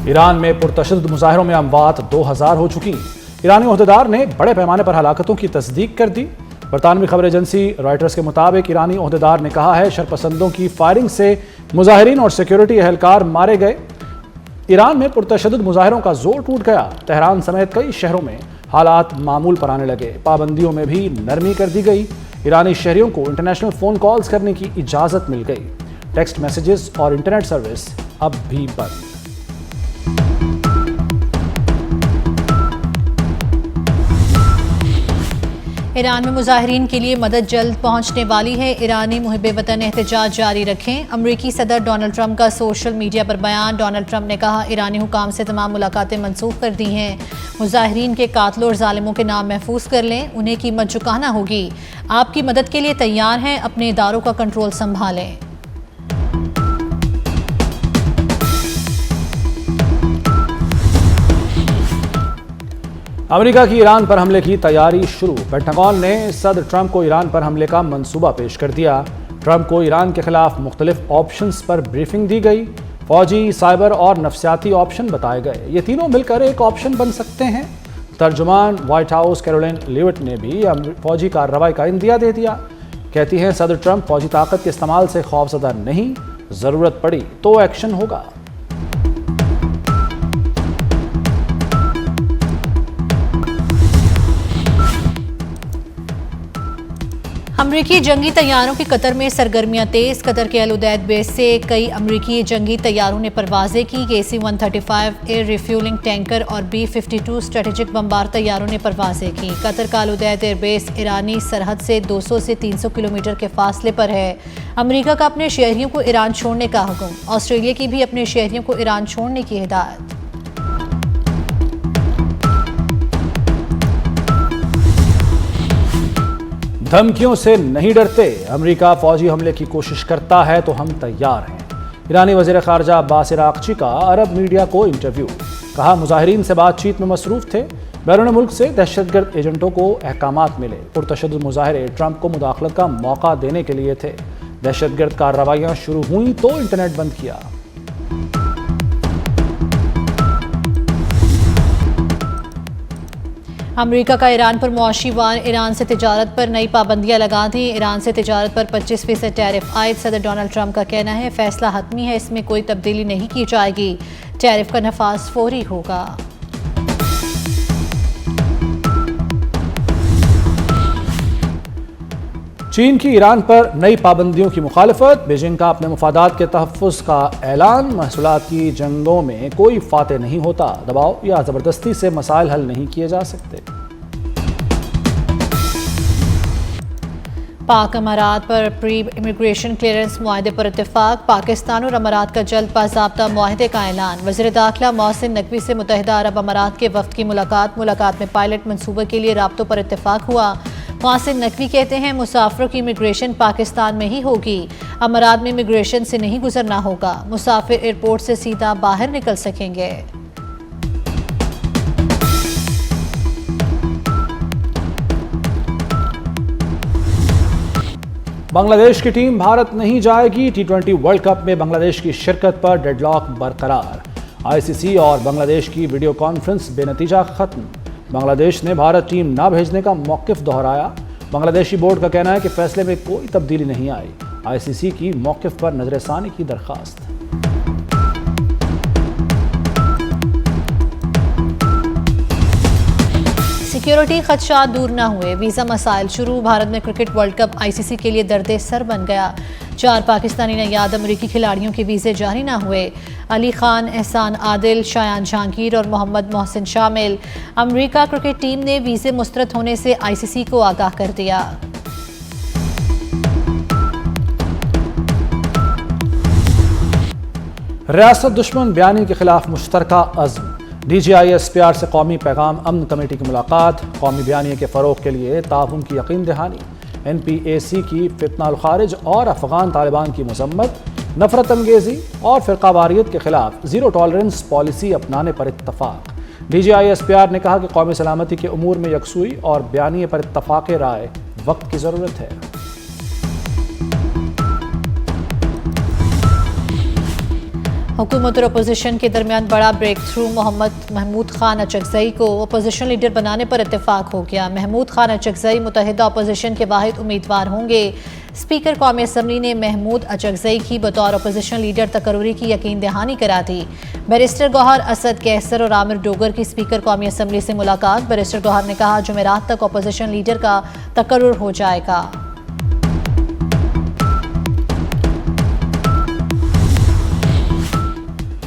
Iran में पुरतशद्दुद मुजाहिरों में अमवात 2000 हो चुकी। ईरानी ओहदेदार ने बड़े पैमाने पर हलाकतों की तस्दीक कर दी। बरतानवी खबर एजेंसी रॉयटर्स के मुताबिक ईरानी ओहदेदार ने कहा है शरपसंदों की फायरिंग से मुजाहिरीन और सिक्योरिटी एहलकार मारे गए। ईरान में पुरतशद्दुद मुजाहिरों का जोर टूट गया। तेहरान समेत कई शहरों में हालात मामूल पर आने लगे। पाबंदियों में भी नरमी कर दी गई। ईरानी शहरियों को इंटरनेशनल फ़ोन कॉल्स करने की इजाज़त मिल गई। टेक्स्ट मैसेजेस और इंटरनेट सर्विस अब भी बंद। ईरान में मुजाहिरीन के लिए मदद जल्द पहुंचने वाली है। ईरानी मुहिब वतन एहतजाज जारी रखें। अमरीकी सदर डोनाल्ड ट्रंप का सोशल मीडिया पर बयान। डोनाल्ड ट्रंप ने कहा ईरानी हुकाम से तमाम मुलाकातें मनसूख कर दी हैं। मुजाहिरीन के कातलों और जालिमों के नाम महफूज कर लें, उन्हें कीमत चुकाना होगी। आपकी मदद के लिए तैयार हैं, अपने इदारों का कंट्रोल संभालें। अमेरिका की ईरान पर हमले की तैयारी शुरू। पेंटागन ने सदर ट्रंप को ईरान पर हमले का मंसूबा पेश कर दिया। ट्रंप को ईरान के खिलाफ मुख्तलिफ ऑप्शंस पर ब्रीफिंग दी गई। फौजी, साइबर और नफ्सियाती ऑप्शन बताए गए। ये तीनों मिलकर एक ऑप्शन बन सकते हैं। तर्जुमान व्हाइट हाउस कैरोलिन लीविट ने भी फौजी कार्रवाई का इंदिया दे दिया। कहती हैं सदर ट्रंप फौजी ताकत के इस्तेमाल से खौफजदा नहीं, ज़रूरत पड़ी तो एक्शन होगा। अमरीकी जंगी तैयारों की कतर में सरगर्मियां तेज। कतर के अल उदैद बेस से कई अमरीकी जंगी तैयारों ने परवाजें की। KC-135 एयर रिफ्यूलिंग टैंकर और B-52 स्ट्रेटेजिक बमबार तैयारों ने परवाजें की। कतर का अल उदैद एयरबेस ईरानी सरहद से 200 से 300 किलोमीटर के फासले पर है। अमरीका का अपने शहरियों को ईरान छोड़ने का हुक्म। ऑस्ट्रेलिया की भी अपने शहरियों को ईरान छोड़ने की हिदायत। धमकियों से नहीं डरते। अमेरिका फौजी हमले की कोशिश करता है तो हम तैयार हैं। ईरानी वज़ीर ख़ारजा अब्बास अराग़ची का अरब मीडिया को इंटरव्यू। कहा मुजाहिरीन से बातचीत में मसरूफ़ थे। बैरून मुल्क से दहशतगर्द एजेंटों को अहकामात मिले। पुरतशद्दुद मुजाहिरे ट्रंप को मुदाखलत का मौका देने के लिए थे। दहशतगर्द कार्रवाइयाँ शुरू हुई तो इंटरनेट बंद किया। अमेरिका का ईरान पर मुआशी वार। ईरान से तिजारत पर नई पाबंदियां लगा दी। ईरान से तिजारत पर 25% टैरिफ आयद। सदर डोनाल्ड ट्रंप का कहना है फैसला हतमी है, इसमें कोई तब्दीली नहीं की जाएगी। टैरिफ का नफाज फौरी होगा। चीन की ईरान पर नई पाबंदियों की मुखालफत। बीजिंग का अपने मुफादात के तहफ़्फ़ुज़ का ऐलान। महसूलात की जंगों में कोई फाते नहीं होता। दबाव या ज़बरदस्ती से मसाइल हल नहीं किए जा सकते। पाक अमारात पर प्री इमिग्रेशन क्लियरेंस मुआहदे पर इत्तेफाक। पाकिस्तान और अमारात का जल्द बाज़ाब्ता मुआहदे का ऐलान। वज़ीर दाखिला मोहसिन नकवी से मुत्तहिदा अरब अमारात के वफ़द की मुलाकात में पायलट मनसूबे के लिए राब्तों पर इत्तेफाक हुआ। मोहसिन नकवी कहते हैं मुसाफिरों की इमिग्रेशन पाकिस्तान में ही होगी। अमारात में इमिग्रेशन से नहीं गुजरना होगा। मुसाफिर एयरपोर्ट से सीधा बाहर निकल सकेंगे। बांग्लादेश की टीम भारत नहीं जाएगी। T20 वर्ल्ड कप में बांग्लादेश की शिरकत पर डेडलॉक बरकरार। ICC और बांग्लादेश की वीडियो कॉन्फ्रेंस बेनतीजा खत्म। बांग्लादेश ने भारत टीम ना भेजने का मौक़िफ़ दोहराया। बांग्लादेशी बोर्ड का कहना है कि फैसले में कोई तब्दीली नहीं आई। ICC की मौक़िफ़ पर नज़रसानी की दरख्वास्त। सिक्योरिटी खदशात दूर न हुए। वीज़ा मसाइल शुरू। भारत में क्रिकेट वर्ल्ड कप ICC के लिए दर्द सर बन गया। 4 पाकिस्तानी नयाद अमरीकी खिलाड़ियों के वीज़े जारी न हुए। अली खान, एहसान आदिल, शायान जहांगीर और मोहम्मद मोहसिन शामिल। अमरीका क्रिकेट टीम ने वीज़े मुस्तरद होने से ICC को आगाह कर दिया। रियासत दुश्मन बयानी के खिलाफ मुश्तरका अज़्म। DGI SPR से कौमी पैगाम अमन कमेटी की मुलाकात। कौमी बयानी के फ़रोग़ के लिए ताउन की यकीन दहानी। NPAC की फितनाल खारिज और अफ़गान तालिबान की मज़म्मत। नफरत अंगेज़ी और फ़िरक़ावारियत के खिलाफ ज़ीरो टॉलरेंस पॉलिसी अपनाने पर इत्तफ़ाक़। DGI SPR ने कहा कि कौमी सलामती के उमूर में यकसुई और बयानी पर इत्तफ़ाक़ राय वक्त की ज़रूरत है। हुकूमत और अपोजिशन के दरमियान बड़ा ब्रेक थ्रू। मोहम्मद महमूद खान अचकजई को अपोजिशन लीडर बनाने पर इत्तेफाक हो गया। महमूद खान अचकजई मुतहिदा अपोजिशन के वाहिद उम्मीदवार होंगे। स्पीकर कौमी असम्बली ने महमूद अचकजई की बतौर अपोजिशन लीडर तकर्रुरी की यकीन दहानी करा दी। बैरिस्टर गौहर असद कैसर और आमिर डोगर की स्पीकर कौमी असम्बली से मुलाकात। बैरिस्टर गौहर ने कहा जुमेरात तक अपोजिशन लीडर का तकर्रुर हो जाएगा।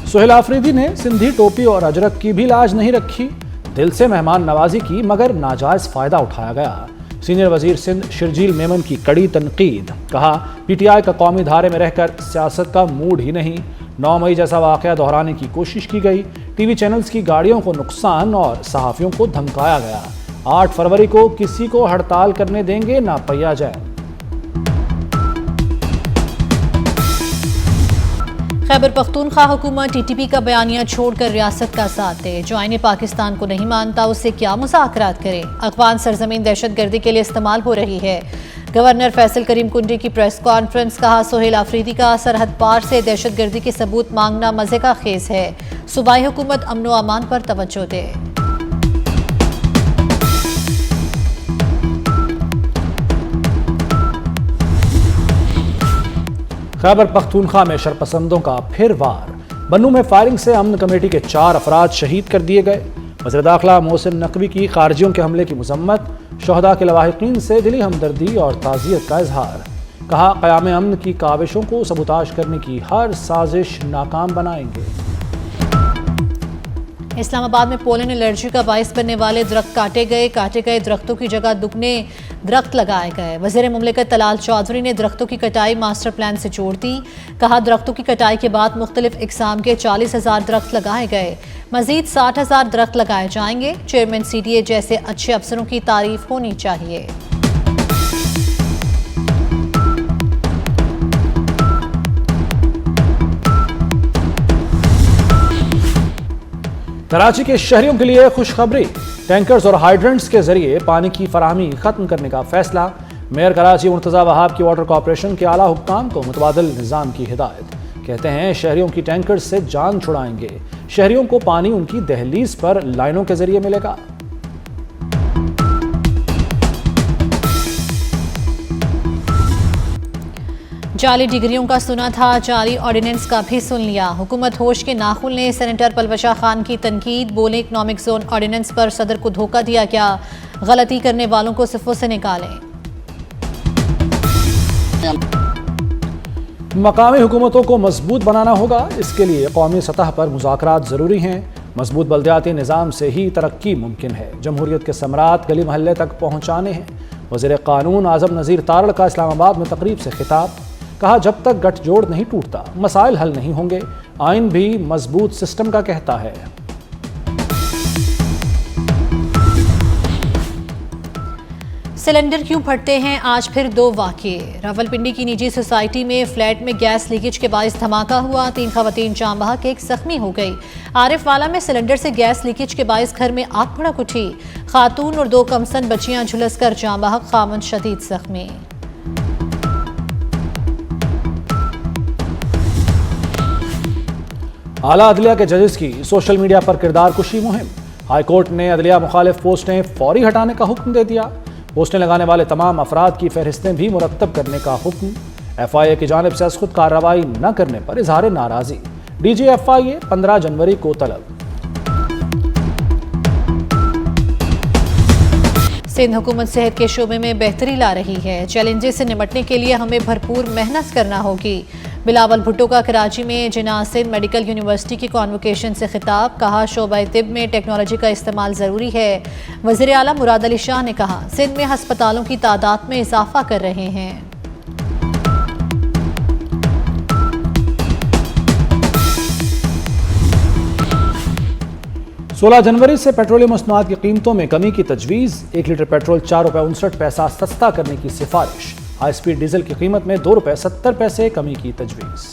सुहेल आफरीदी ने सिंधी टोपी और अजरक की भी लाज नहीं रखी। दिल से मेहमान नवाजी की मगर नाजायज फायदा उठाया गया। सीनियर वजीर सिंध शिरजील मेमन की कड़ी तनकीद। कहा पीटीआई का कौमी धारे में रहकर सियासत का मूड ही नहीं। 9 मई जैसा वाकया दोहराने की कोशिश की गई। टीवी चैनल्स की गाड़ियों को नुकसान और सहाफियों को धमकाया गया। 8 फरवरी को किसी को हड़ताल करने देंगे ना पैया जाए। खैबर पख्तूनख्वा हुकूमत टीटीपी का बयानिया छोड़कर रियासत का साथ दे। जो आईने पाकिस्तान को नहीं मानता उससे क्या मुज़ाकरात करे। अफगान सरजमीन दहशतगर्दी के लिए इस्तेमाल हो रही है। गवर्नर फैसल करीम कुंडी की प्रेस कॉन्फ्रेंस। कहा सुहेल आफरीदी का सरहद पार से दहशतगर्दी के सबूत मांगना मजे का खेज है। सूबाई हुकूमत अमन व अमान पर तवज्जो दे। खैबर पख्तूनख्वा में शरपसंदों का फिर वार। बन्नू में फायरिंग से अमन कमेटी के 4 अफराद शहीद कर दिए गए। वज़ीर दाखिला मोहसिन नकवी की खारजियों के हमले की मजम्मत। शहदा के लवाहिकीन से दिली हमदर्दी और ताज़ियत का इजहार। कहा क़याम अमन की काविशों को सबूताज करने की हर साजिश नाकाम बनाएंगे। इस्लामाबाद में पोलन एलर्जी का बाइस बनने वाले दरख्त काटे गए दरख्तों की जगह दुगने दरख्त लगाए गए। वज़ीर मुमलिकत तलाल चौधरी ने दरख्तों की कटाई मास्टर प्लान से जोड़ दी। कहा दरख्तों की कटाई के बाद मुख्तलिफ इकसाम के 40,000 दरख्त लगाए गए। मजीद 60,000 दरख्त लगाए जाएंगे। चेयरमैन CDA जैसे अच्छे अफसरों की तारीफ होनी चाहिए। कराची के शहरियों के लिए खुशखबरी। टैंकर्स और हाइड्रेंट्स के जरिए पानी की फराहमी खत्म करने का फैसला। मेयर कराची मुर्तजा वहाब की वाटर कॉर्पोरेशन के आला हुक्काम को मुतबादिल निज़ाम की हिदायत। कहते हैं शहरियों की टैंकर्स से जान छुड़ाएंगे। शहरियों को पानी उनकी दहलीज पर लाइनों के जरिए मिलेगा। जाली डिग्रियों का सुना था, जाली ऑर्डिनेंस का भी सुन लिया। हुकूमत होश के नाखुन ने सेनेटर पलवशा खान की तनकीद। बोले इकनॉमिक जोन ऑर्डिनेंस पर सदर को धोखा दिया क्या। गलती करने वालों को सिफों से निकालें। मकामी हुकूमतों को मजबूत बनाना होगा। इसके लिए कौमी सतह पर मुज़ाकरात ज़रूरी हैं। मजबूत बल्दियाती निज़ाम से ही तरक्की मुमकिन है। जमहूरियत के समरात गली महल्ले तक पहुँचाने हैं। वज़ीर क़ानून आज़म नज़ीर तारड़ का इस्लामाबाद में तकरीब से खिताब। कहा जब तक गठजोड़ नहीं टूटता मसाइल हल नहीं होंगे। आइन भी मजबूत सिस्टम का कहता है। सिलेंडर क्यों फटते हैं, आज फिर 2 वाक़ये। रावलपिंडी की निजी सोसाइटी में फ्लैट में गैस लीकेज के बायस धमाका हुआ। 3 खवातीन जाम बहक, 1 जख्मी हो गई। आरिफ वाला में सिलेंडर से गैस लीकेज के बायस घर में आग भड़क उठी। खातून और 2 कमसन बच्चियां झुलस कर जाम बहक, खामन शदीद जख्मी। आला अदलिया के जजेस की सोशल मीडिया पर किरदार कुशी मुहिम। हाईकोर्ट ने अदलिया मुखालिफ पोस्टें फौरी हटाने का हुक्म दे दिया। पोस्टें लगाने वाले तमाम अफराद की फहरिस्तें भी मुरत्तब करने का हुक्म। FIA की जानिब से खुद कार्रवाई न करने पर इजहार नाराजी। DG FIA 15 जनवरी को तलब। सिंध हुकूमत सेहत के शोबे में बेहतरी ला रही है। चैलेंजेस से निपटने के लिए हमें भरपूर मेहनत करना होगी। बिलावल भुट्टो का कराची में जिना सिंध मेडिकल यूनिवर्सिटी की कॉन्वोकेशन से खिताब। कहा शोबा तिब में टेक्नोलॉजी का इस्तेमाल ज़रूरी है। वज़ीर आला मुराद अली शाह ने कहा सिंध में हस्पतालों की तादाद में इजाफा कर रहे हैं। 16 जनवरी से पेट्रोलियम मसनूआत की कीमतों में कमी की तजवीज़। 1 लीटर पेट्रोल 4 रुपये 59 पैसा सस्ता करने की सिफारिश। हाई स्पीड डीजल की कीमत में 2 रुपये 70 पैसे कमी की तजवीज़।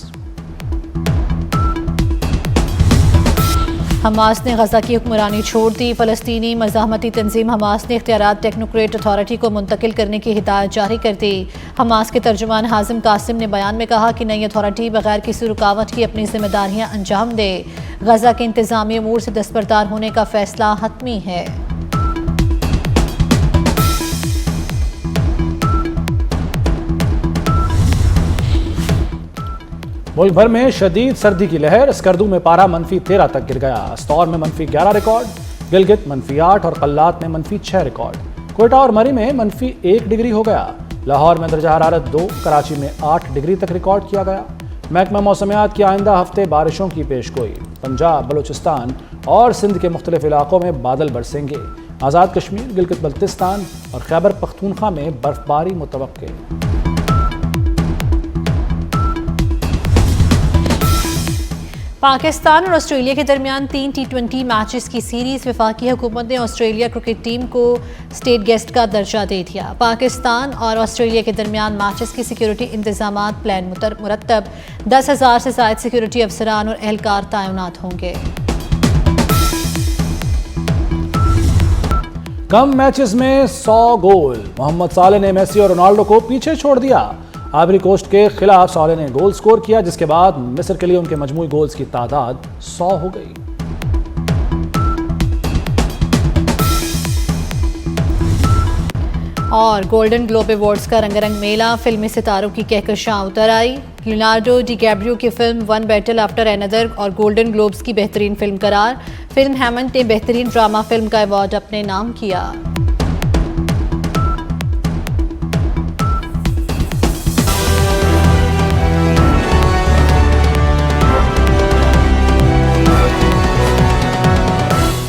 हमास ने गजा की हुक्मरानी छोड़ दी। फ़लस्तीनी मज़ाहमती तंजीम हमास ने इख्तियारात टेक्नोक्रेट अथॉरिटी को मुंतकिल करने की हिदायत जारी कर दी। हमास के तर्जुमान हाजिम कासिम ने बयान में कहा कि नई अथॉरिटी बगैर किसी रुकावट की अपनी जिम्मेदारियां अंजाम दे। गजा के इंतजामी अमूर से दस्तबरदार होने का फैसला हतमी है। मुल्क भर में शदीद सर्दी की लहर। स्कर्दू में पारा -13 तक गिर गया। अस्तौर में -11 रिकॉर्ड, गिलगित -8 और कल्लात में -6 रिकॉर्ड। कोयटा और मरी में -1 डिग्री हो गया। लाहौर में दर्जा हरारत 2, कराची में 8 डिग्री तक रिकॉर्ड किया गया। महकमा मौसमियात की आइंदा हफ्ते बारिशों की पेशगोई। पंजाब, बलूचिस्तान और सिंध के मुख्तलिफ इलाकों में बादल बरसेंगे। आज़ाद कश्मीर, गिलगित बल्तिस्तान और खैबर पख्तूनख्वा में बर्फबारी मुतवक्के। पाकिस्तान और ऑस्ट्रेलिया के दरमियान 3 T20 मैचेस की सीरीज। वफाकी हुकूमत ने ऑस्ट्रेलिया क्रिकेट टीम को स्टेट गेस्ट का दर्जा दे दिया। पाकिस्तान और ऑस्ट्रेलिया के दरमियान मैचेस की सिक्योरिटी इंतजामात प्लान मुरतब। 10,000 से ज़ायद सिक्योरिटी अफसरान और एहलकार तैनात होंगे। कम मैचेस में 100 गोल। मोहम्मद साले ने मेसी और रोनाल्डो को पीछे छोड़ दिया। आइवरी कोस्ट के खिलाफ साले ने गोल स्कोर किया, जिसके बाद मिस्र के लिए उनके मजमूई गोल्स की तादाद 100 हो गई। और गोल्डन ग्लोब अवार्ड्स का रंगारंग मेला। फिल्मी सितारों की कहकशां उतर आई। लियोनार्डो डिकैप्रियो की film one battle after another और गोल्डन ग्लोब्स की बेहतरीन फिल्म करार। फिल्म हैमंड ने बेहतरीन ड्रामा फिल्म का अवार्ड अपने नाम किया।